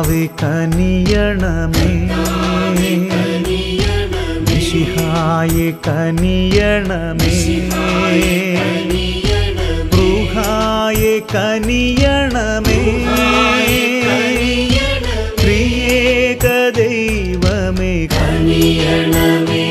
കർത്താവേ കനിയണമേ, മിശിഹായേ കനിയണമേ, ബ്രൂഹായേ കനിയണമേ, ത്രിയേക ദൈവമേ കനിയണമേ.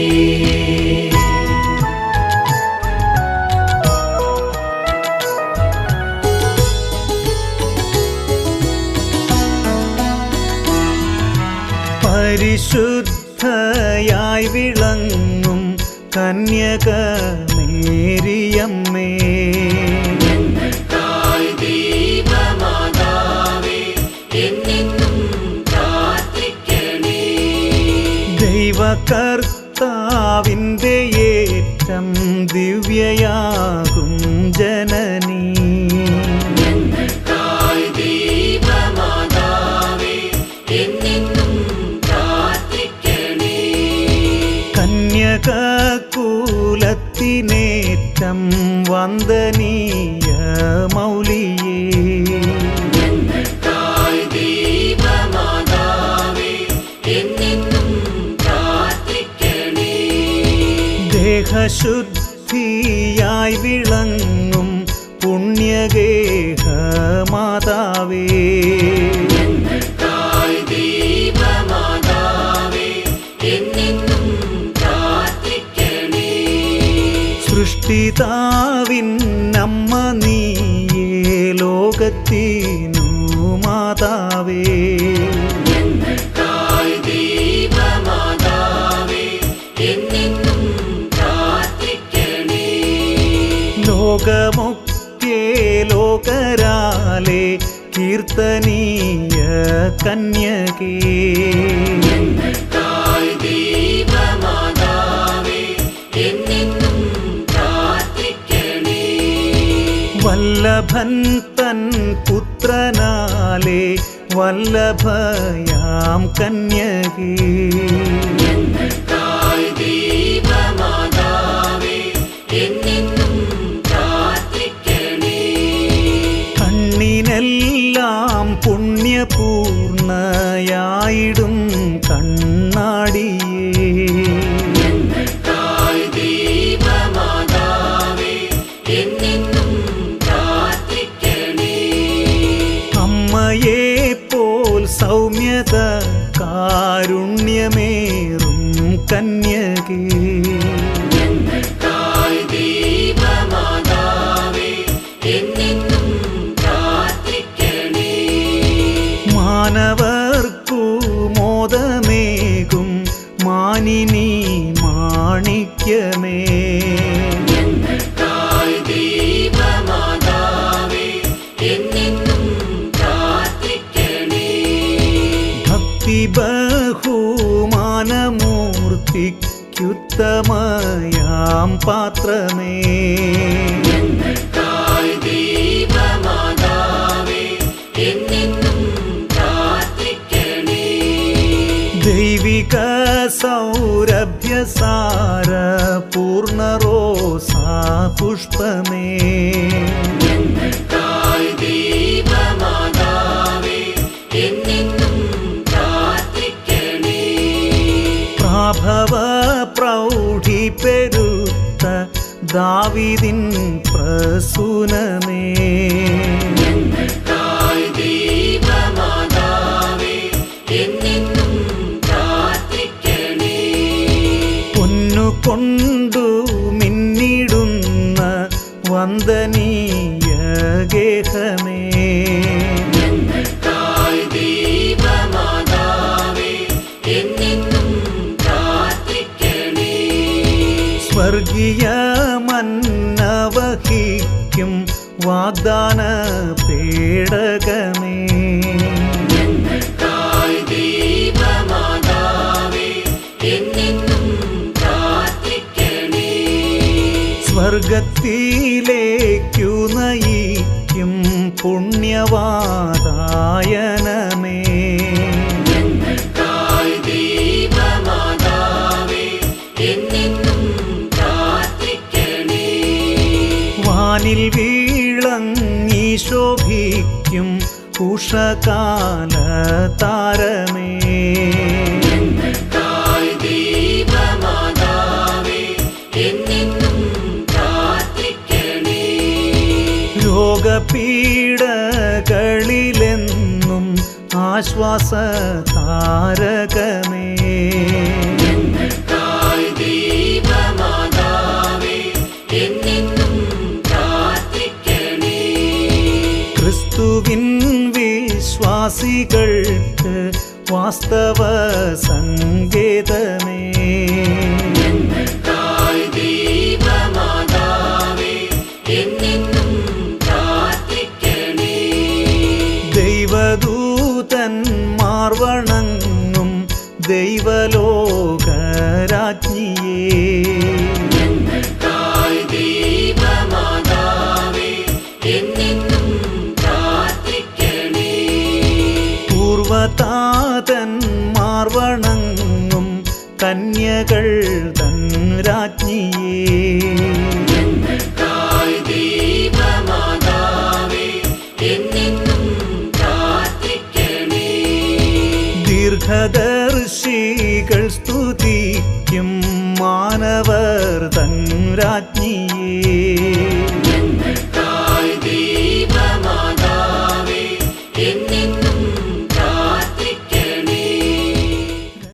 പരിശുദ്ധയായി വിളങ്ങും കന്യക മേരിയമ്മേ, ദൈവകർത്താവിൻ്റെ ഏറ്റം ദിവ്യയാകും ജനനീ, കന്യകകുലത്തിനേറ്റം വന്ദനീയ മൗലിയേ, ദേഹശുദ്ധിയായി വിളങ്ങും പുണ്യഗേഹ മാതാവേ, സൃഷ്ടിതാവിൻ അമ്മ നീയേ ലോകത്തിനു മാതാവേ, ലോകമൊക്കെ ലോകരാലെ കീർത്തനീയ കന്യകേ, വല്ലഭൻ തൻ പുത്രനാലെ വല്ലഭയാം കന്യകേ, കണ്ണിനെല്ലാം പുണ്യപൂർണയായിടും കണ്ണാടിയേ, അമ്മയെ പോൽ സൗമ്യത കാരുണ്യമേറും കന്യകേ, മാനവർക്കു മോദമേകും മാനിനി മാണിക്യമേ, ഭക്തി ബഹുമാനമൂർത്തിക്കുത്തമയാം പാത്രമേ, ദൈവിക സൗരഭ്യസാര പൂർണ്ണറോസാ പുഷ്പമേ, പ്രാഭവ പ്രൗഢി പെരുത്ത ദാവീദിൻ പ്രസൂനമേ, പൊന്നുകൊണ്ടു മിന്നിടുന്ന വന്ദനീയ ഗേഹമേ, സ്വർഗീയ മന്നവഹിക്കും വാഗ്ദാന പേടകമേ, സ്വർഗത്തിലേക്കു നയിക്കും പുണ്യവാതായനമേ, വാനിൽ വീളങ്ങി ശോഭിക്കും ഉഷകാല താരമേ രോഗപീഡകളിലെന്നും ആശ്വാസ താരകമേ ക്രിസ്തുവിൻ വിശ്വാസികൾക്ക് വാസ്തവ സങ്കേതമേ ദൈവദൂതന്മാർ വണങ്ങും ദൈവലോകരാജ്ഞിയേ പൂർവതാതന്മാർ വണങ്ങും കന്യകൾ തൻ രാജ്ഞിയേ ദീർഘദർശികൾ സ്തുതിക്കും മാനവർ തൻ രാജ്ഞിയേ